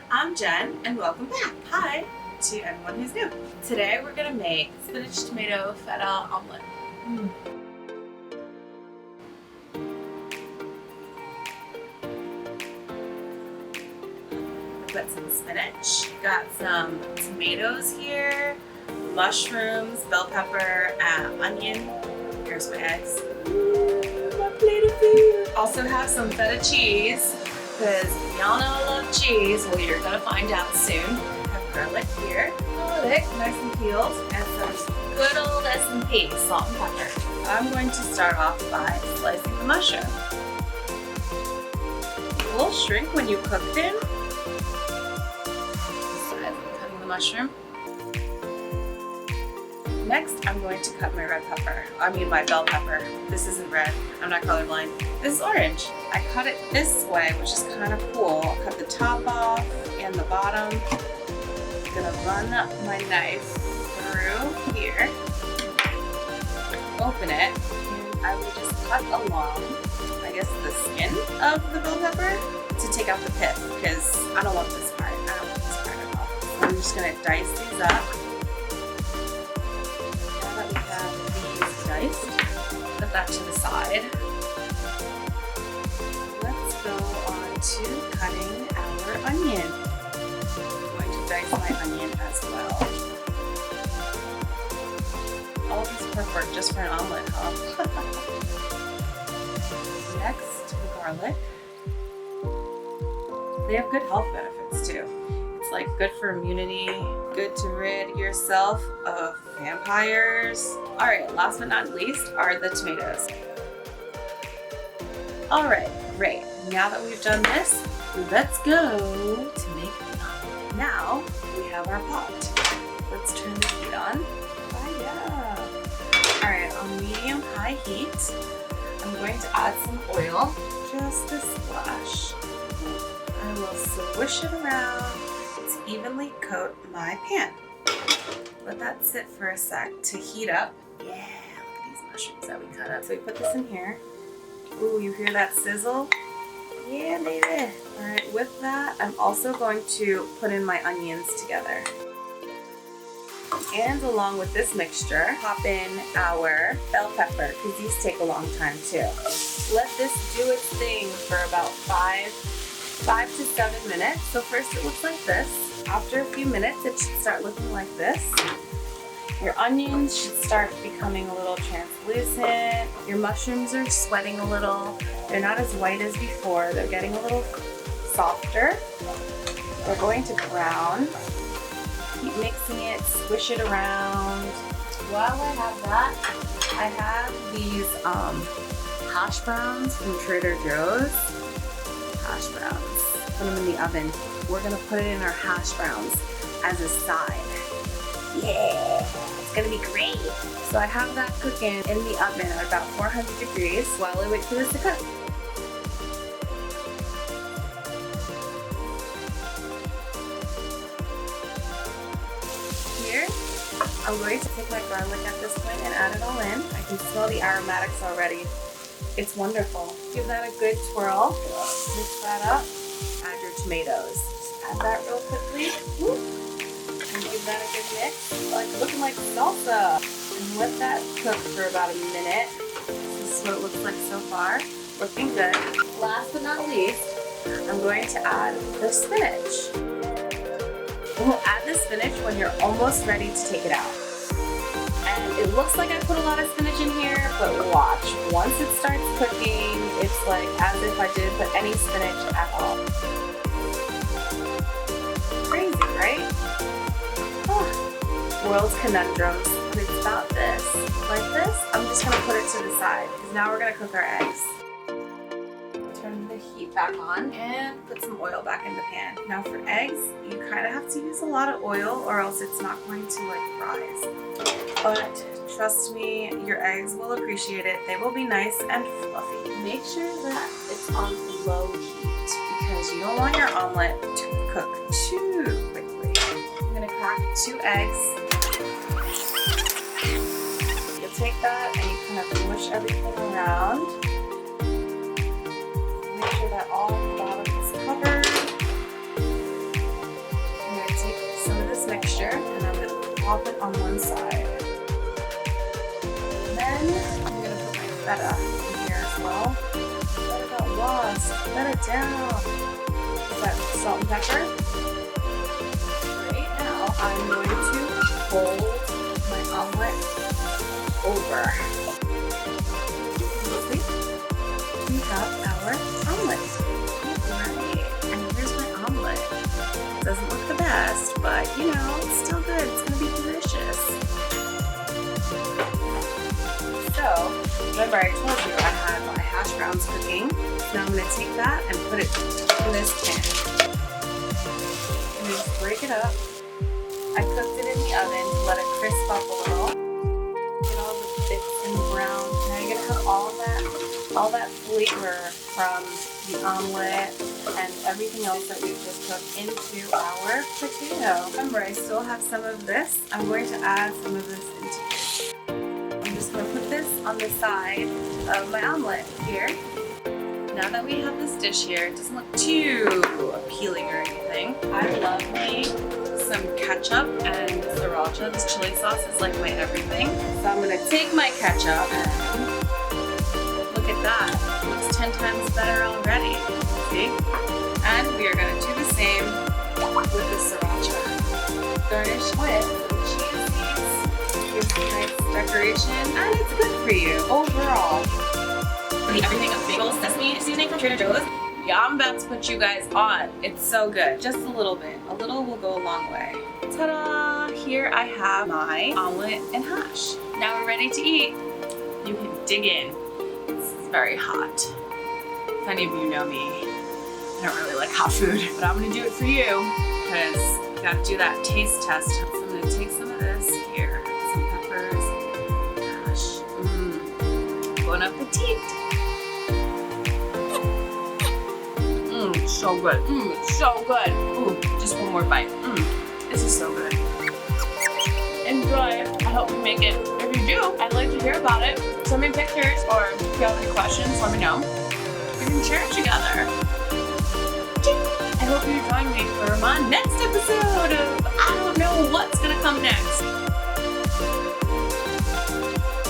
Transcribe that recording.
I'm Jen, and welcome back. Hi to anyone who's new. Today we're gonna make spinach tomato feta omelet. Got some spinach, got some tomatoes here, mushrooms, bell pepper, onion. Here's my eggs. My plate of food. Also have some feta cheese, because y'all know I love cheese. Well, you're gonna find out soon. I have garlic here, garlic, nice and peeled, and some good old S&P, salt and pepper. I'm going to start off by slicing the mushroom. It will shrink when you cook them. Cutting the mushroom. Next, I'm going to cut my my bell pepper. This isn't red, I'm not colorblind. This is orange. I cut it this way, which is kind of cool. I'll cut the top off and the bottom. I'm gonna run my knife through here, open it, and I will just cut along, I guess, the skin of the bell pepper to take out the pith, because I don't want this part. I don't want this part at all. So I'm just gonna dice these up. Diced. Put that to the side. Let's go on to cutting our onion. I'm going to dice my onion as well. All of these prep work just for an omelet, huh? Next, garlic. They have good health benefits too. It's like good for immunity, good to rid yourself of vampires. All right, last but not least are the tomatoes. All right, great. Now that we've done this, let's go to make the omelet. Now we have our pot. Let's turn the heat on. Fire. All right, on medium-high heat, I'm going to add some oil, just a splash. I will swish it around to evenly coat my pan. Let that sit for a sec to heat up. Yeah, look at these mushrooms that we cut up. So we put this in here. Ooh, you hear that sizzle? Yeah, baby. All right, with that, I'm also going to put in my onions together. And along with this mixture, pop in our bell pepper, because these take a long time too. Let this do its thing for about 5 to 7 minutes. So first it looks like this. After a few minutes, it should start looking like this. Your onions should start becoming a little translucent. Your mushrooms are sweating a little. They're not as white as before. They're getting a little softer. They're going to brown. Keep mixing it, swish it around. While I have that, I have these hash browns from Trader Joe's. Hash browns. Put them in the oven. We're gonna put it in our hash browns as a side. Yeah, it's gonna be great. So I have that cooking in the oven at about 400 degrees while I wait for this to cook. Here, I'm going to take my garlic at this point and add it all in. I can smell the aromatics already. It's wonderful. Give that a good twirl. Mix that up. Add your tomatoes. Add that real quickly. Woo. And give that a good mix. Like looking like salsa. And let that cook for about a minute. This is what it looks like so far. Looking good. Last but not least, I'm going to add the spinach. We'll add the spinach when you're almost ready to take it out. And it looks like I put a lot of spinach in here, but watch. Once it starts cooking, it's like as if I didn't put any spinach at all. Crazy, right? Oh, world's conundrums. But it's about this. Like this, I'm just gonna put it to the side, because now we're gonna cook our eggs. Turn the heat back on and put some oil back in the pan. Now for eggs, you kind of have to use a lot of oil or else it's not going to like rise. But trust me, your eggs will appreciate it. They will be nice and fluffy. Make sure that it's on low heat because you don't want your omelet to cook too quickly. I'm gonna crack 2 eggs. You take that and you kind of mush everything around. Make sure that all the bottom is covered. pop it on one side. And then I'm gonna put my feta in here as well. Feta got lost. Feta down. Is that salt and pepper? Right now, I'm going to fold my omelet over. We have our omelet. Alright, and here's my omelet. Doesn't look the best, but you know, it's still good. It's gonna be delicious. So, remember I told you I had my hash browns cooking. Now I'm gonna take that and put it in this pan. And just break it up. I cooked it in the oven to let it crisp up a little. Get all the bits and brown. Now you're gonna have all that flavor from the omelet and everything else that we've just cooked into our potato. Remember, I still have some of this. I'm going to add some of this into here. I'm just going to put this on the side of my omelet here. Now that we have this dish here, it doesn't look too appealing or anything. I love me some ketchup and Siracha. This chili sauce is like my everything. So I'm going to take my ketchup and look at that. It looks 10 times better already. See? And we are going to do the same with the Siracha. Garnish with some Chia Seeds. Gives a nice decoration, and it's good for you overall. The everything of bagel sesame seasoning from Trader Joe's. Yeah, I'm about to put you guys on. It's so good. Just a little bit. A little will go a long way. Ta-da! Here I have my omelet and hash. Now we're ready to eat. You can dig in. It's very hot. If any of you know me, I don't really like hot food, but I'm gonna do it for you because you gotta do that taste test. So I'm gonna take some of this here, some peppers, hash. Bon appetit. So good. So good. Ooh, just one more bite. This is so good. Enjoy. I hope you make it. If you do, I'd like to hear about it. Send me pictures, or if you have any questions, let me know. We can share it together. I hope you join me for my next episode of I don't know what's gonna come next.